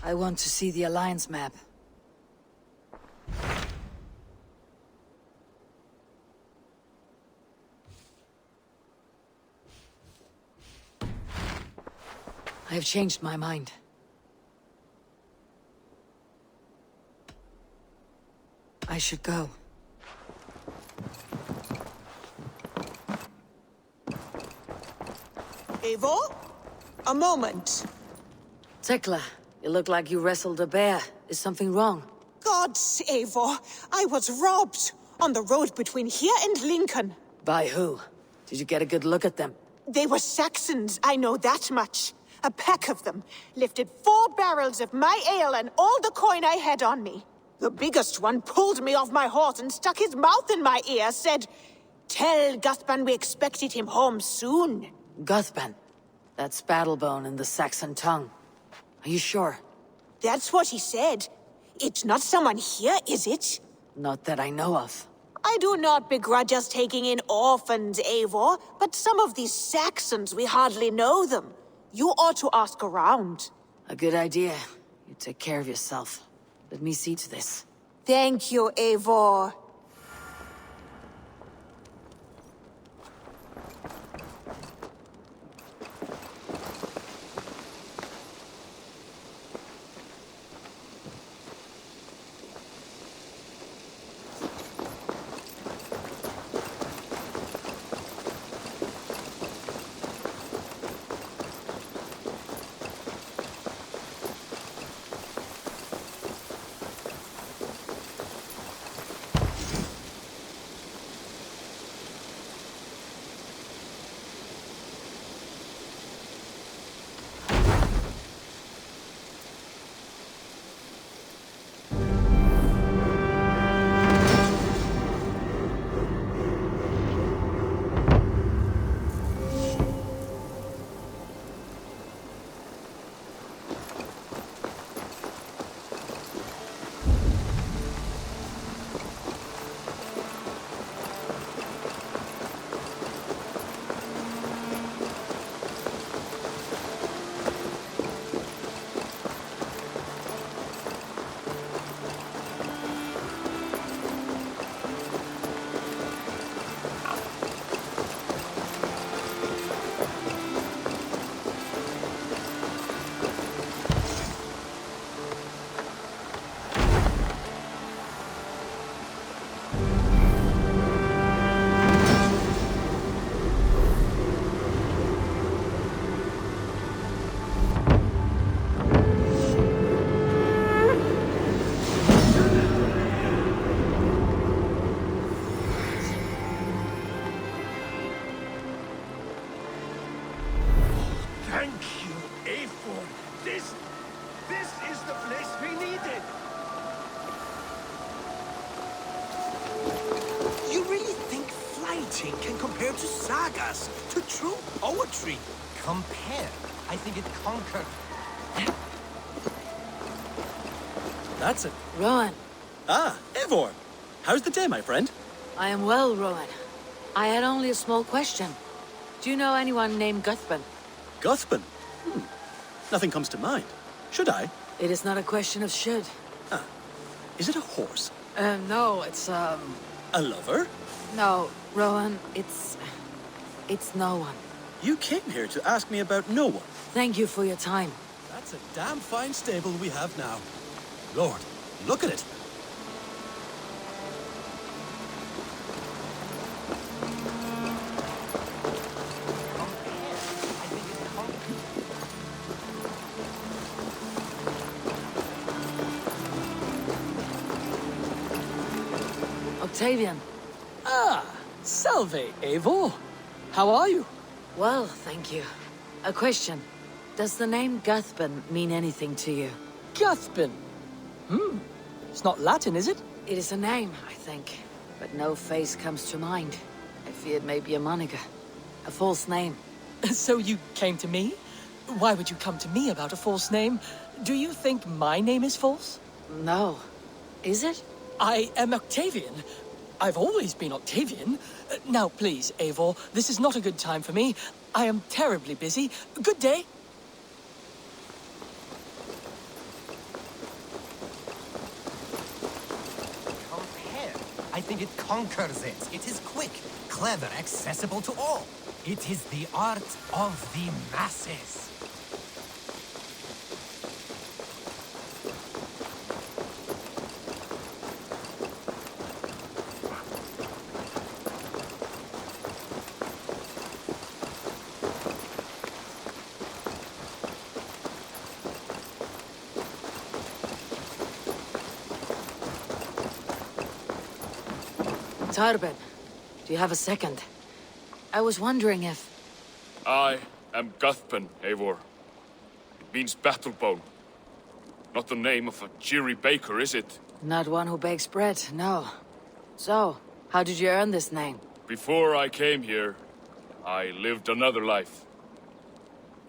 I want to see the Alliance map. I have changed my mind. I should go. Eivor? A moment. Tekla, you look like you wrestled a bear. Is something wrong? Gods, Eivor, I was robbed on the road between here and Lincoln. By who? Did you get a good look at them? They were Saxons, I know that much. A pack of them lifted 4 barrels of my ale and all the coin I had on me. The biggest one pulled me off my horse and stuck his mouth in my ear, said, "Tell Guthban we expected him home soon." Guthban. That's Battlebone in the Saxon tongue. Are you sure? That's what he said. It's not someone here, is it? Not that I know of. I do not begrudge us taking in orphans, Eivor, but some of these Saxons, we hardly know them. You ought to ask around. A good idea. You take care of yourself. Let me see to this. Thank you, Eivor. Can compare to sagas, to true poetry. Compare? I think it conquered. That's it. Rowan. Ah, Eivor. How's the day, my friend? I am well, Rowan. I had only a small question. Do you know anyone named Guthban? Guthban? Nothing comes to mind. Should I? It is not a question of should. Ah. Is it a horse? No, it's, A lover? No, Rowan, it's no one. You came here to ask me about no one. Thank you for your time. That's a damn fine stable we have now. Lord, look at it. Octavian. Ah, salve, Eivor. How are you? Well, thank you. A question. Does the name Guthban mean anything to you? Guthban. It's not Latin, is it? It is a name, I think. But no face comes to mind. I feared maybe a moniker. A false name. So you came to me? Why would you come to me about a false name? Do you think my name is false? No. Is it? I am Octavian. I've always been Octavian. Now, please, Eivor, this is not a good time for me. I am terribly busy. Good day. I think it conquers it. It is quick, clever, accessible to all. It is the art of the masses. Tarben, do you have a second? I was wondering if... I am Guthpen, Eivor. It means battlebone. Not the name of a cheery baker, is it? Not one who bakes bread, no. So, how did you earn this name? Before I came here, I lived another life.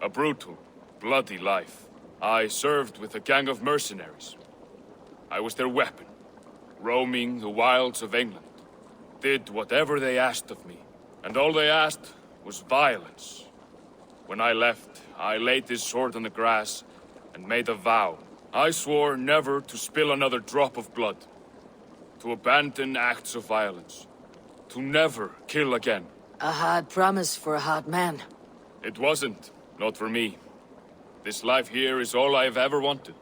A brutal, bloody life. I served with a gang of mercenaries. I was their weapon, roaming the wilds of England. Did whatever they asked of me, and all they asked was violence. When I left, I laid this sword on the grass and made a vow. I swore never to spill another drop of blood, to abandon acts of violence, to never kill again. A hard promise for a hard man. It wasn't, not for me. This life here is all I've ever wanted.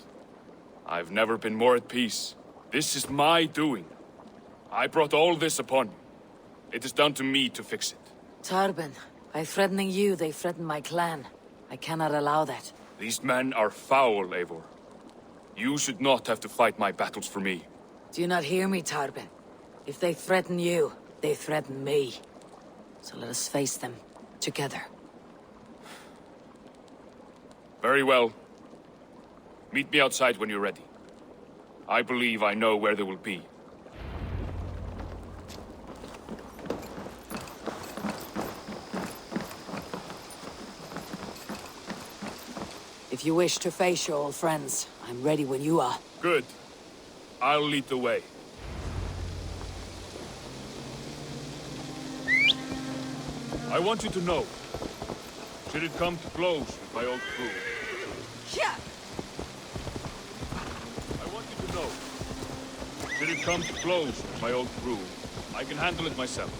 I've never been more at peace. This is my doing. I brought all this upon you. It is down to me to fix it. Tarben, by threatening you, they threaten my clan. I cannot allow that. These men are foul, Eivor. You should not have to fight my battles for me. Do you not hear me, Tarben? If they threaten you, they threaten me. So let us face them, together. Very well. Meet me outside when you're ready. I believe I know where they will be. If you wish to face your old friends, I'm ready when you are. Good. I'll lead the way. I want you to know, should it come to blows with my old crew, Yeah. I want you to know, should it come to blows with my old crew, I can handle it myself.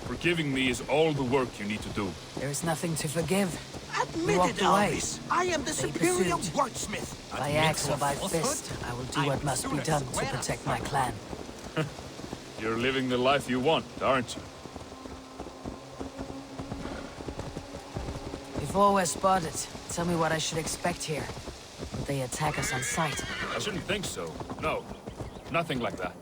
Forgiving me is all the work you need to do. There is nothing to forgive. Admit walked it, away. Alvis. I am the They superior pursued. wordsmith. By Admit axe to or a by falsehood? fist, I will do I what would must be sooner done to swear protect as my fuck. clan. You're living the life you want, aren't you? Before we're spotted, tell me what I should expect here. Would they attack us on sight? I shouldn't think so. No, nothing like that.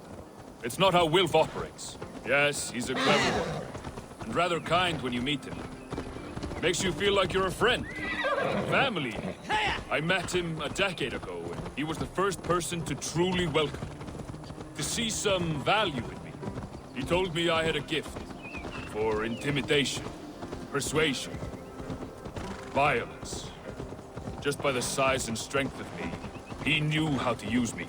It's not how Wilf operates. Yes, he's a clever one, and rather kind when you meet him. Makes you feel like you're a friend. Family. I met him a decade ago, and he was the first person to truly welcome me. To see some value in me. He told me I had a gift for intimidation, persuasion, violence. Just by the size and strength of me, he knew how to use me.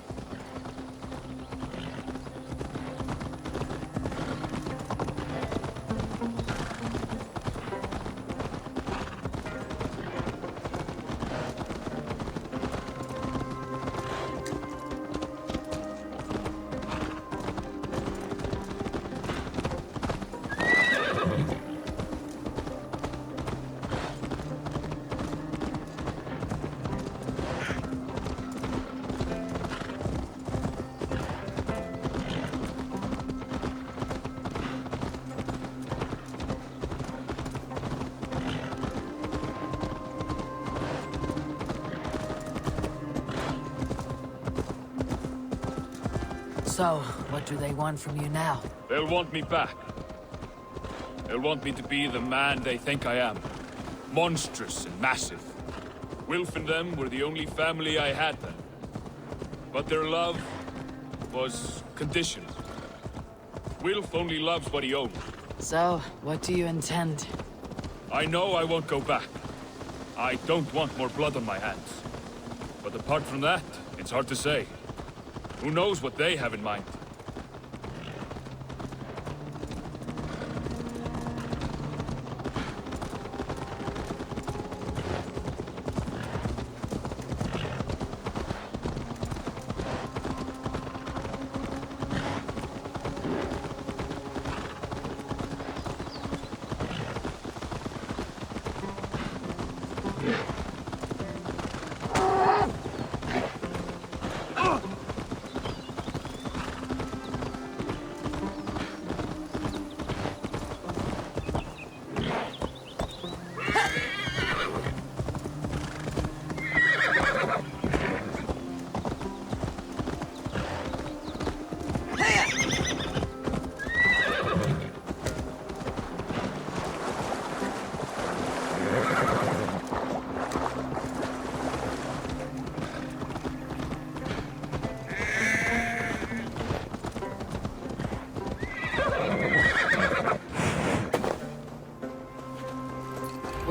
So, what do they want from you now? They'll want me back. They'll want me to be the man they think I am. Monstrous and massive. Wilf and them were the only family I had then. But their love was conditional. Wilf only loves what he owns. So, what do you intend? I know I won't go back. I don't want more blood on my hands. But apart from that, it's hard to say. Who knows what they have in mind?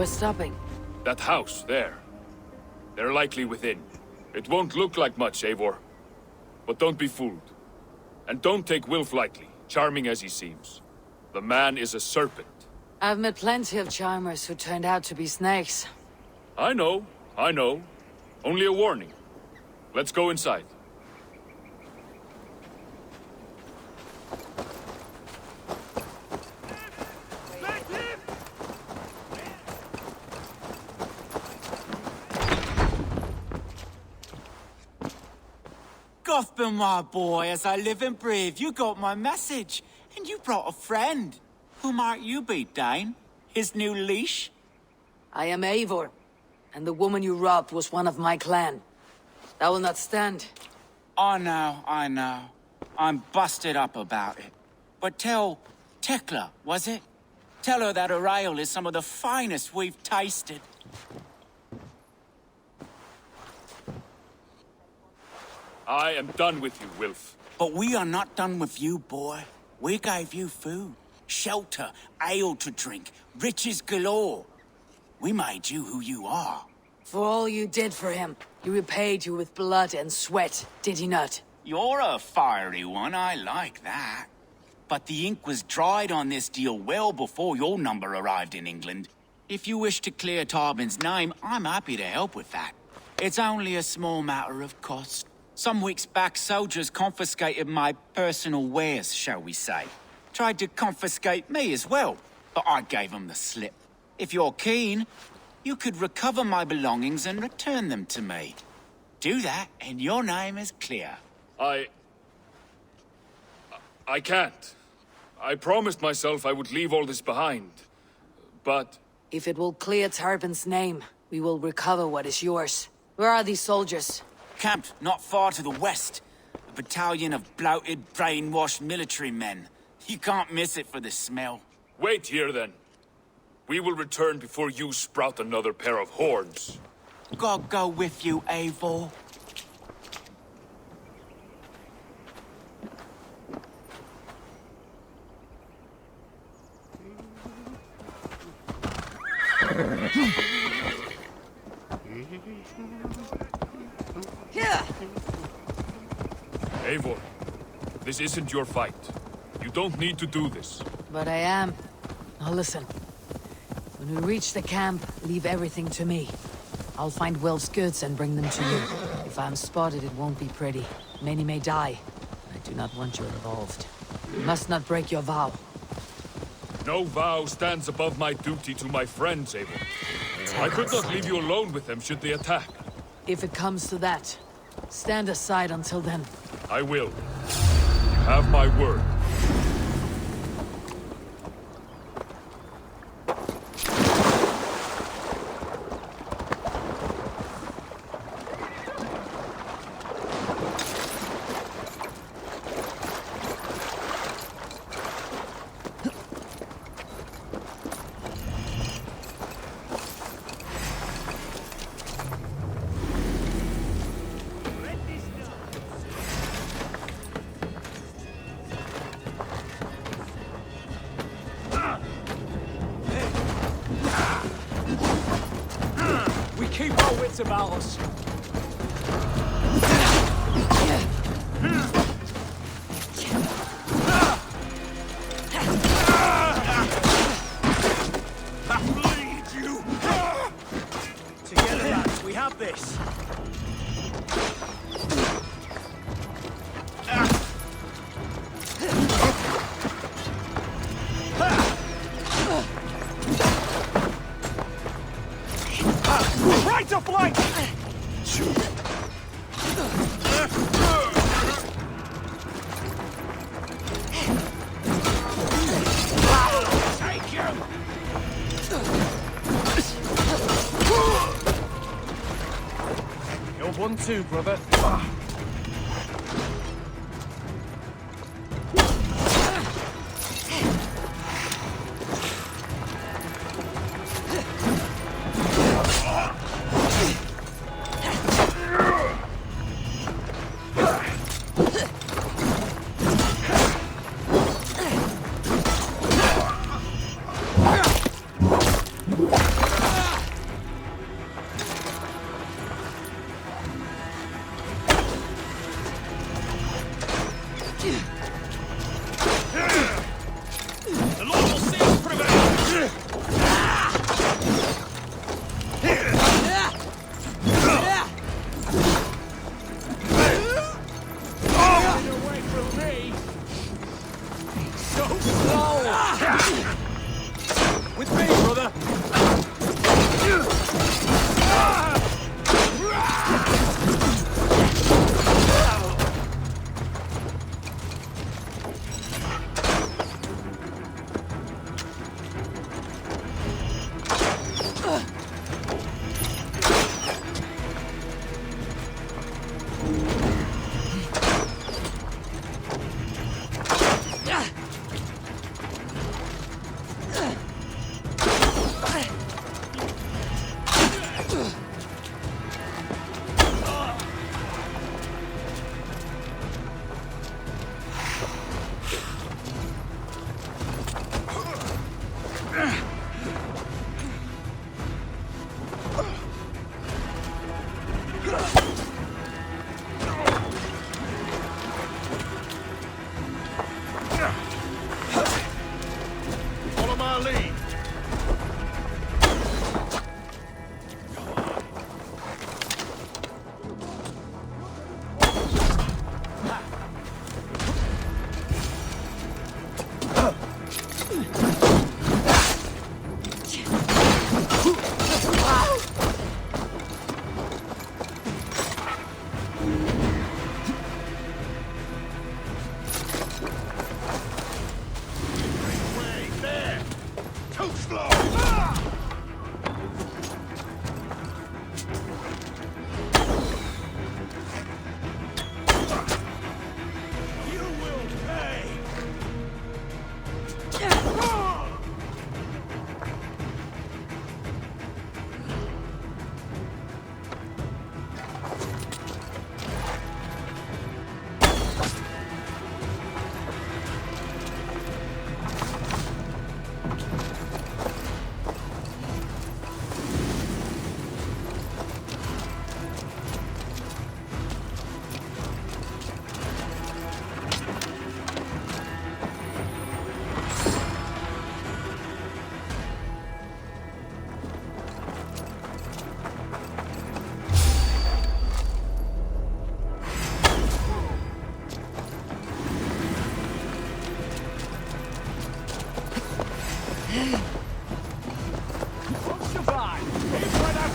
We're stopping. That house, there. They're likely within. It won't look like much, Eivor. But don't be fooled. And don't take Wilf lightly, charming as he seems. The man is a serpent. I've met plenty of charmers who turned out to be snakes. I know. Only a warning. Let's go inside. Gotham, my boy, as I live and breathe, you got my message. And you brought a friend. Who might you be, Dane? His new leash? I am Eivor, and the woman you robbed was one of my clan. That will not stand. I know. I'm busted up about it. But tell Tekla, was it? Tell her that her ale is some of the finest we've tasted. I am done with you, Wilf. But we are not done with you, boy. We gave you food, shelter, ale to drink, riches galore. We made you who you are. For all you did for him, he repaid you with blood and sweat, did he not? You're a fiery one, I like that. But the ink was dried on this deal well before your number arrived in England. If you wish to clear Tarbin's name, I'm happy to help with that. It's only a small matter of cost. Some weeks back, soldiers confiscated my personal wares, shall we say. Tried to confiscate me as well, but I gave them the slip. If you're keen, you could recover my belongings and return them to me. Do that, and your name is clear. I can't. I promised myself I would leave all this behind. But... If it will clear Tarbin's name, we will recover what is yours. Where are these soldiers? Camped not far to the west. A battalion of bloated, brainwashed military men. You can't miss it for the smell. Wait here, then. We will return before you sprout another pair of horns. God go with you, Eivor. Eivor, this isn't your fight. You don't need to do this. But I am. Now listen. When we reach the camp, leave everything to me. I'll find Wilf's goods and bring them to you. If I'm spotted, it won't be pretty. Many may die. I do not want you involved. You must not break your vow. No vow stands above my duty to my friends, Eivor. I could not leave you alone with them should they attack. If it comes to that, stand aside until then. I will. You have my word. Keep our wits about us. Bleed you! Together, lads, we have this. Right to flank! Take him! You're 1-2, brother. The Lord will see us prevail! Get away from me! So slow! With me, brother! Follow my lead. Way there. Too slow. You will pay.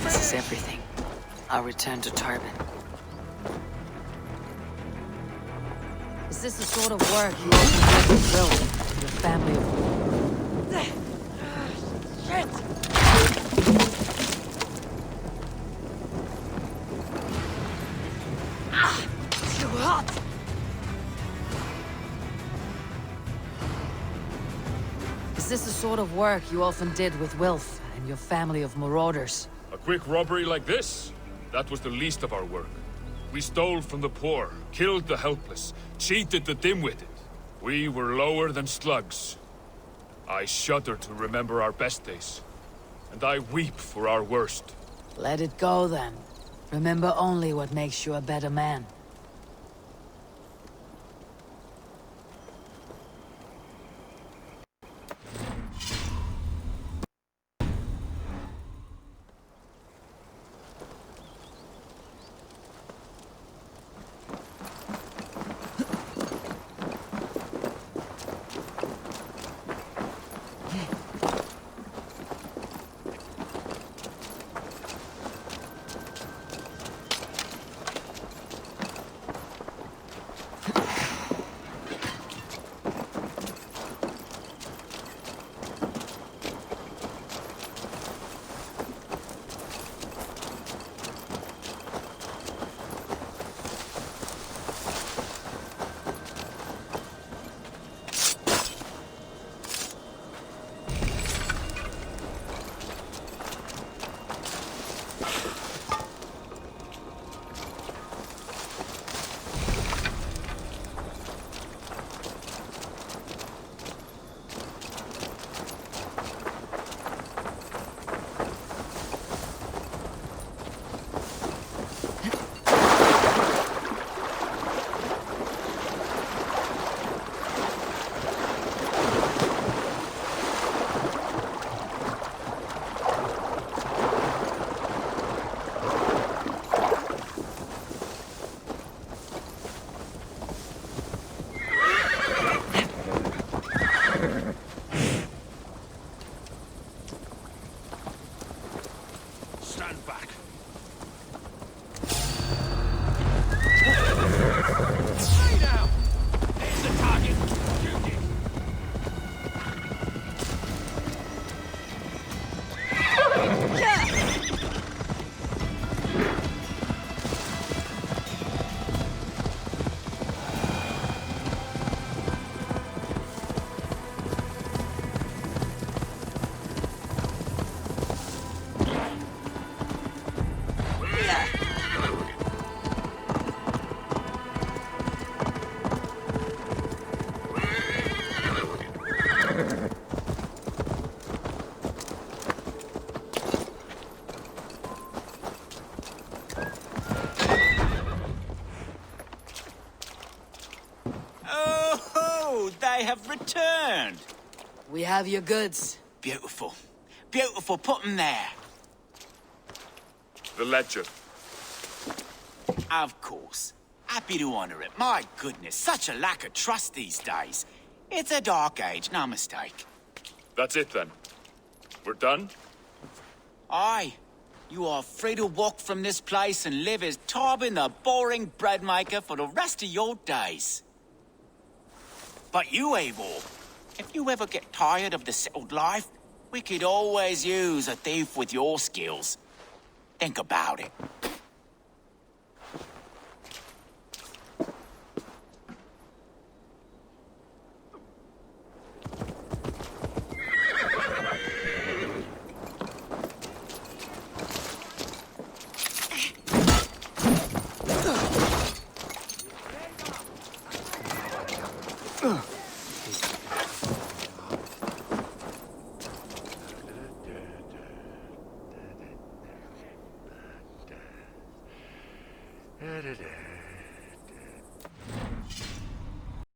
This is everything. I'll return to Tarbin. Is this the sort of work you often do with Will and your family of... Shit! Too hot! Is this the sort of work you often did with Wilf and your family of marauders? A quick robbery like this? That was the least of our work. We stole from the poor, killed the helpless, cheated the dim-witted. We were lower than slugs. I shudder to remember our best days. And I weep for our worst. Let it go then. Remember only what makes you a better man. they have returned. We have your goods. Beautiful. Beautiful, put them there. The ledger. Of course. Happy to honor it. My goodness, such a lack of trust these days. It's a dark age, no mistake. That's it then. We're done? Aye. You are free to walk from this place and live as Tarbin the boring bread maker for the rest of your days. But you, Eivor, if you ever get tired of the settled life, we could always use a thief with your skills. Think about it.